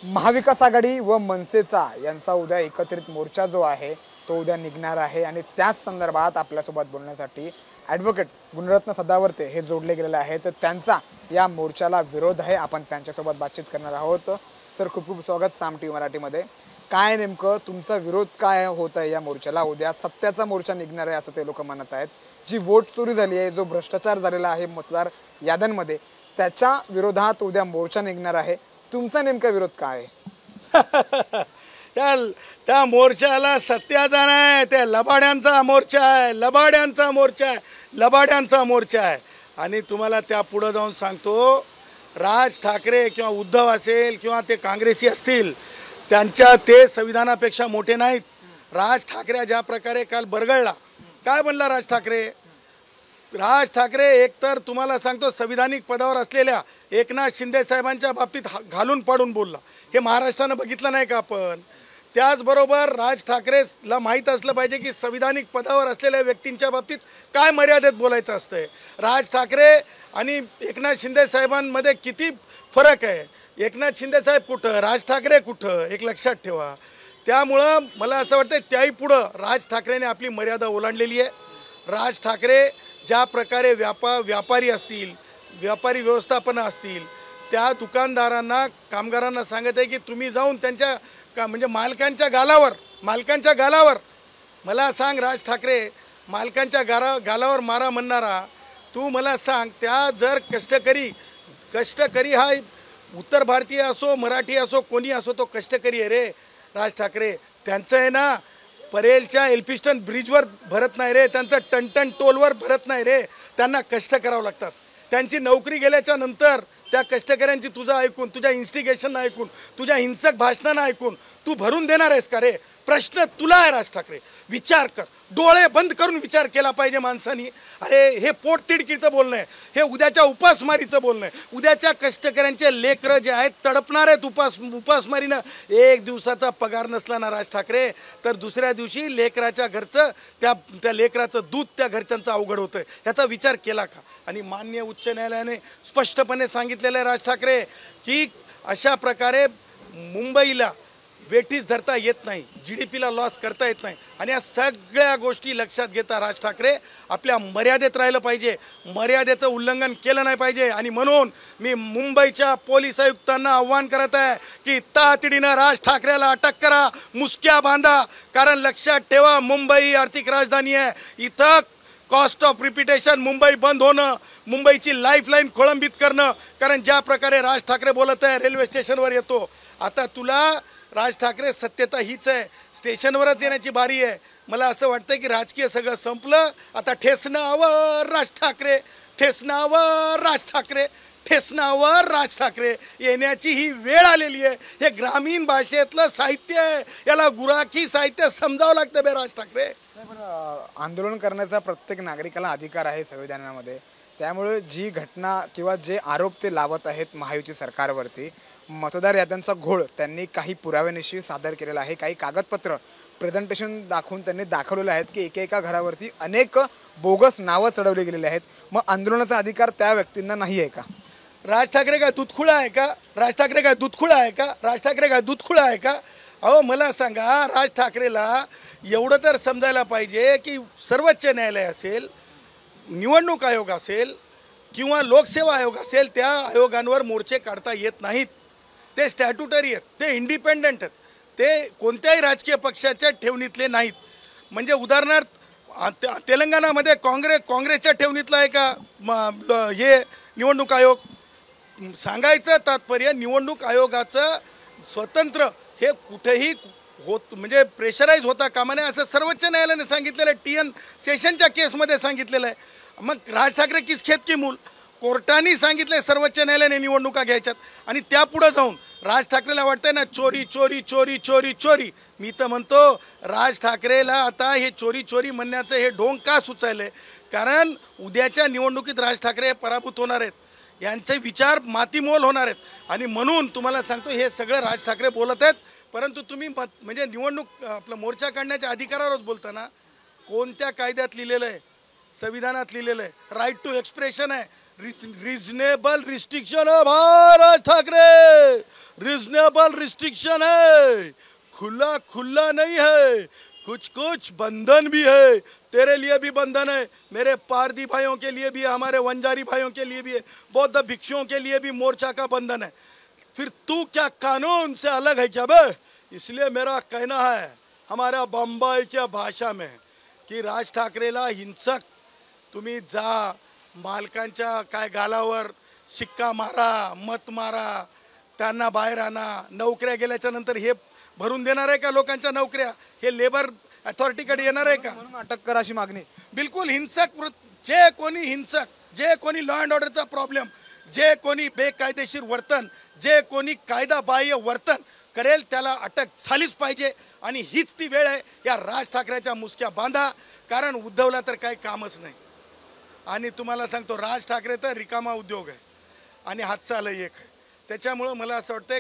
महाविकास आघाडी व मनसेचा यांचा उद्या एकत्रित मोर्चा जो आहे तो उद्या निघणार आहे आणि त्याच संदर्भात आपल्यासोबत बोलण्यासाठी ॲडव्होकेट गुणरत्न सदावर्ते हे जोडले गेलेले आहेत। तर त्यांचा या मोर्चाला विरोध आहे। आपण त्यांच्यासोबत बातचीत करणार आहोत। सर, खूप खूप स्वागत साम टीव्ही मराठीमध्ये। काय नेमकं तुमचा विरोध काय होत आहे या मोर्चाला? उद्या सत्याचा मोर्चा निघणार आहे असं ते लोक म्हणत आहेत। जी वोट चोरी झाली आहे, जो भ्रष्टाचार झालेला आहे मतदार याद्यांमध्ये, त्याच्या विरोधात उद्या मोर्चा निघणार आहे। तुमचा नेमका विरोध काय आहे? त्या मोर्चाला सत्याचा नाही, त्या लबाड्यांचा मोर्चा आहे, लबाड्यांचा मोर्चा आहे, लबाड्यांचा मोर्चा आहे। आणि तुम्हाला त्या पुढे जाऊन सांगतो, राज ठाकरे किंवा उद्धव असेल किंवा ते काँग्रेसी असतील, त्यांच्या ते संविधानापेक्षा मोठे नाहीत। राज ठाकरे ज्या प्रकारे काल बरगळला, काय म्हणला राज ठाकरे? राज ठाकरे एकतर तुम्हाला सांगतो संविधानिक पदावर असलेल्या एकनाथ शिंदे साहेबांच्या बाबतीत घालून पाडून बोलला। हे महाराष्ट्रानं बघितलं नाही का आपण? त्याचबरोबर राज ठाकरेला माहीत असलं पाहिजे की संविधानिक पदावर असलेल्या व्यक्तींच्या बाबतीत काय मर्यादेत बोलायचं असतंय। राज ठाकरे आणि एकनाथ शिंदे साहेबांमध्ये किती फरक आहे? एकनाथ शिंदे साहेब कुठं, राज ठाकरे कुठं, एक लक्षात ठेवा। त्यामुळं मला असं वाटतं त्याही पुढं राज ठाकरेने आपली मर्यादा ओलांडलेली आहे। राज ठाकरे ज्या प्रकारे व्यापारी असतील, व्यापारी व्यवस्थापन असतील, त्या दुकानदारांना, कामगारांना सांगत आहे की तुम्ही जाऊन त्यांच्या म्हणजे मालकांच्या गालावर मला सांग राज ठाकरे, मालकांच्या गालावर मारा म्हणणारा तू मला सांग, त्या जर कष्टकरी हा उत्तर भारतीय असो, मराठी असो, कोणी असो, तो कष्टकरी आहे रे राज ठाकरे। त्यांचं आहे ना परेलच्या एल्फिस्टन ब्रिजवर भरत नाही रे, त्यांचं टनटन टोलवर भरत नाही रे, त्यांना कष्ट करावं लागतात। त्यांची नोकरी गेल्याच्या नंतर त्या कष्टकऱ्यांची तुझं ऐकून, तुझ्या इन्स्टिगेशन ऐकून, तुझ्या हिंसक भाषणांना ऐकून तू भरून देणार आहेस का रे? प्रश्न तुला आहे राज ठाकरे। विचार कर, डोळे बंद करून विचार केला पाहिजे माणसानी। अरे हे पोटतिडकीचं बोलणं आहे, हे उद्याच्या उपासमारीचं बोलणं आहे। उद्याच्या कष्टकऱ्यांचे लेकरं जे आहेत तडपणार आहेत उपासमारीनं। एक दिवसाचा पगार नसला ना राज ठाकरे, तर दुसऱ्या दिवशी लेकराच्या घरचं त्या लेकराचं दूध त्या घरच्यांचं अवघड होतं आहे। ह्याचा विचार केला का? आणि माननीय उच्च न्यायालयाने स्पष्टपणे सांगितलेलं आहे राज ठाकरे की अशा प्रकारे मुंबईला वेठीस धरता येत नाही, GDPला लॉस करता येत नाही। आणि या सगळ्या गोष्टी लक्षात घेता राज ठाकरे आपल्या मर्यादेत राहिलं पाहिजे, मर्यादेचं उल्लंघन केलं नाही पाहिजे। आणि म्हणून मी मुंबईच्या पोलीस आयुक्तांना आव्हान करत आहे की तातडीनं राज ठाकरेला अटक करा, मुसक्या बांधा। कारण लक्षात ठेवा, मुंबई आर्थिक राजधानी आहे, इथं कॉस्ट ऑफ रिपिटेशन मुंबई बंद होणं, मुंबईची लाईफलाईन खोळंबित करणं। कारण ज्या प्रकारे राज ठाकरे बोलत आहे, रेल्वे स्टेशनवर येतो, आता तुला राज ठाकरे सत्यता हीच आहे, स्टेशनवरच येण्याची बारी आहे। मला असं वाटतं की राजकीय सगळं संपलं, आता ठेसणावर राज ठाकरे, ठेसणावर राज ठाकरे, ठेसणावर राज ठाकरे येण्याची ही वेळ आलेली आहे। हे ग्रामीण भाषेतलं साहित्य आहे, याला गुराखी साहित्य समजावं लागतं बे राज ठाकरे। आंदोलन करण्याचा प्रत्येक नागरिकाला अधिकार आहे संविधानामध्ये। त्यामुळे जी घटना किंवा जे आरोप ते लावत आहेत महायुती सरकारवरती, मतदार याद्यांचा घोळ त्यांनी काही पुराव्यानिशी सादर केलेला आहे, काही कागदपत्र प्रेझेंटेशन दाखवून त्यांनी दाखवलेले आहेत की एकेका घरावरती अनेक बोगस नावं चढवली गेलेली आहेत। मग आंदोलनाचा अधिकार त्या व्यक्तींना नाही आहे का? राज ठाकरे काय दूधखुळा आहे का? राज ठाकरे काय दूधखुळा आहे का? राज ठाकरे काय दूधखुळा आहे का? अहो मला सांगा, राज ठाकरेला एवढं तर समजायला पाहिजे की सर्वोच्च न्यायालय असेल, निवडणूक आयोग असेल किंवा लोकसेवा आयोग असेल, त्या आयोगांवर मोर्चे काढता येत नाहीत। ते स्टॅट्युटरी आहेत, ते इंडिपेंडंट आहेत, ते कोणत्याही राजकीय पक्षाच्या ठेवणीतले नाहीत। म्हणजे उदाहरणार्थ तेलंगणामध्ये काँग्रेसच्या ठेवणीतला आहे का हे निवडणूक आयोग? सांगायचं तात्पर्य, निवडणूक आयोगाचं स्वतंत्र हे कुठेही म्हणजे प्रेशराईज होता कामा नये असं सर्वोच्च न्यायालयाने सांगितलेलं आहे। TN सेशनच्या केसमध्ये सांगितलेलं आहे। मग राज ठाकरे किस खेत की मूल? कोर्टाने सांगितले सर्वोच्च न्यायालयाने निवडणुका घ्यायच्यात आणि त्यापुढं जाऊन राज ठाकरेला वाटतंय ना चोरी चोरी चोरी चोरी चोरी। मी तर म्हणतो राज ठाकरेला आता हे चोरी चोरी म्हणण्याचं हे ढोंग का सुचायलं आहे? कारण उद्याच्या निवडणुकीत राज ठाकरे पराभूत होणार आहेत, यांचे विचार मातीमोल होणार आहेत। आणि म्हणून तुम्हाला सांगतो, हे सगळं राज ठाकरे बोलत आहेत, परंतु तुम्ही म्हणजे निवडणूक आपलं मोर्चा काढण्याच्या अधिकारावरच बोलताना कोणत्या कायद्यात लिहिलेलं आहे? संविधानात लिहिलेलं आहे, राईट टू एक्सप्रेशन आहे, रिजनेबल रिस्ट्रिक्शन है भाई राज ठाकरे, रिजनेबल रिस्ट्रिक्शन है, खुला खुला नहीं है, कुछ कुछ बंधन भी है। तेरे लिए भी बंधन है, मेरे पारदी भाइयों के लिए भी है, हमारे वंजारी भाइयों के लिए भी है, बौद्ध भिक्षुओं के लिए भी मोर्चा का बंधन है। फिर तू क्या कानून से अलग है क्या बे? इसलिए मेरा कहना है हमारा बंबई की भाषा में की राज ठाकरेला हिंसक तुम्ही जा, मालकांच्या काय गालावर शिक्का मारा, मत मारा, त्यांना बाहेर आणा, नोकऱ्या गेल्याच्या नंतर हे भरून देणार आहे का लोकांच्या नोकऱ्या? हे लेबर अथॉरिटीकडे येणार आहे का? म्हणून अटक करा अशी मागणी. बिलकुल हिंसक जे कोणी हिंसक, जे कोणी लॉ अँड ऑर्डरचा प्रॉब्लेम, जे कोणी बेकायदेशीर वर्तन, जे कोणी कायदाबाह्य वर्तन करेल त्याला अटक झालीच पाहिजे. आणि हीच ती वेळ आहे, या राज ठाकरेच्या मुसक्या बांधा, कारण उद्धवला तर काही कामच नाही. आणि तुम्हाला सांगतो राज ठाकरे तर रिकामा उद्योग आहे आणि हातचा आलं एक आहे. त्याच्यामुळं मला असं वाटतंय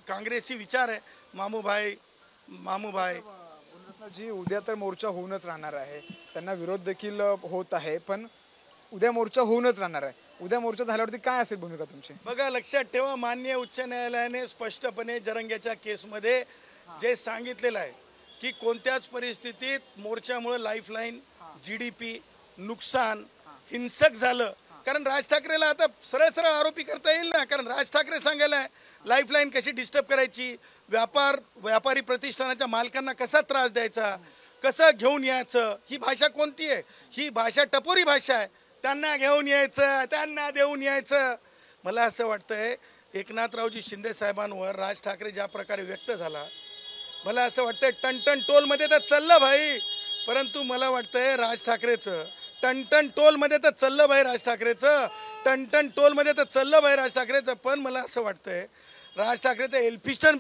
काँग्रेसी विचार आहे मामूभाई जी उद्या तर मोर्चा होऊनच राहणार आहे, त्यांना विरोध देखील होत आहे, पण उद्या मोर्चा होऊनच राहणार आहे. उद्या मोर्चा झाल्यावरती काय असेल भूमिका तुमची? बघा लक्षात ठेवा, माननीय उच्च न्यायालयाने स्पष्टपणे जरंग्याच्या केसमध्ये जे सांगितलेलं आहे की कोणत्याच परिस्थितीत मोर्चामुळे लाईफलाईन, GDP नुकसान हिंसक झालं, कारण राज ठाकरेला आता सरळ सरळ आरोपी करता येईल ना, कारण राज ठाकरे सांगायला लाईफलाईन कशी डिस्टर्ब करायची, व्यापारी प्रतिष्ठानाच्या मालकांना कसा त्रास द्यायचा, कसं घेऊन यायचं, ही भाषा कोणती आहे? ही भाषा टपोरी भाषा आहे. त्यांना घेऊन यायचं, त्यांना देऊन यायचं. मला असं वाटतंय एकनाथरावजी शिंदे साहेबांवर राज ठाकरे ज्या प्रकारे व्यक्त झाला, मला असं वाटतंय टनटन टोलमध्ये तर चाललं भाई, परंतु मला वाटतंय राज ठाकरेचं टनटन टोलमध्ये तर चाललं भाई, राज ठाकरेचं टनटन टोलमध्ये तर चाललं भाई राज ठाकरेचं. पण मला असं वाटतंय राज ठाकरे तर एल्फिस्टन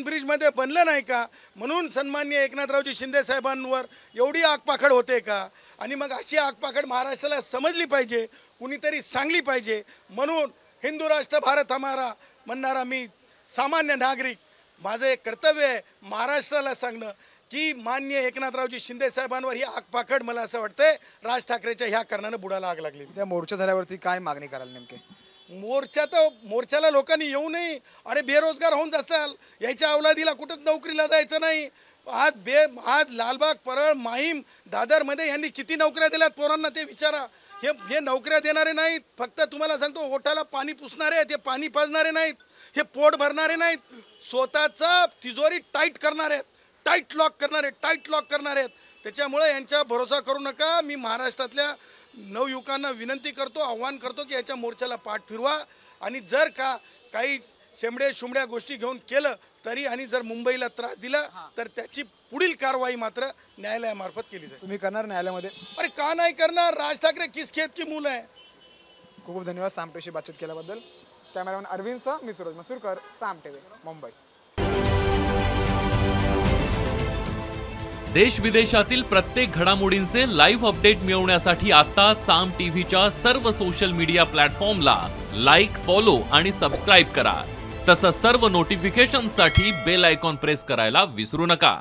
ब्रिजमध्ये बनलं नाही का, म्हणून सन्माननीय एकनाथरावजी शिंदे साहेबांवर एवढी आगपाखड होते का? आणि मग अशी आगपाखड महाराष्ट्राला समजली पाहिजे, कुणीतरी सांगली पाहिजे. म्हणून हिंदू राष्ट्र भारत हमारा म्हणणारा मी सामान्य नागरिक, माझं एक कर्तव्य आहे महाराष्ट्राला सांगणं की माननीय एकनाथरावजी शिंदे साहेबांवर ही आगपाखड मला असं वाटतंय राज ठाकरेच्या ह्या कारणानं बुडाला आग लागली. त्या मोर्चा झाल्यावरती काय मागणी कराल नेमके? मोर्चाला लोकांनी येऊ नये. अरे बेरोजगार होऊन जासाल, याच्या अवलादीला कुठंच नोकरीला जायचं नाही. आज लालबाग, परळ, माहीम, दादरमध्ये यांनी किती नोकऱ्या दिल्यात पोरांना ते विचारा. हे नोकऱ्या देणारे नाहीत, फक्त तुम्हाला सांगतो ओठाला पाणी पुसणारे आहेत, हे पाणी पाजणारे नाहीत, हे पोट भरणारे नाहीत, स्वतःचा तिजोरी टाईट करणारे आहेत, टाईट लॉक करणारे आहेत. त्याच्यामुळे यांच्या भरोसा करू नका. मी महाराष्ट्रातल्या नवयुवकांना विनंती करतो, आव्हान करतो की याच्या मोर्चाला पाठ फिरवा. आणि जर का काही शेंबड्या गोष्टी घेऊन केलं तरी, आणि जर मुंबईला त्रास दिला तर त्याची पुढील कारवाई मात्र न्यायालयामार्फत केली जाईल. तुम्ही करणार न्यायालयामध्ये? अरे का नाही करणार? राज ठाकरे किस खेत की मूल आहे. खूप खूप धन्यवाद सामटेशी बातचीत केल्याबद्दल. कॅमेरामॅन अरविंदसह मी सूरज मसूरकर, साम टीव्ही, मुंबई. देश विदेशातील प्रत्येक घडामोडींचे लाईव्ह अपडेट मिळवण्यासाठी आता साम टीव्हीच्या सर्व सोशल मीडिया प्लॅटफॉर्मला लाईक, फॉलो आणि सबस्क्राईब करा. तसंच सर्व नोटिफिकेशनसाठी बेल आयकॉन प्रेस करायला विसरू नका.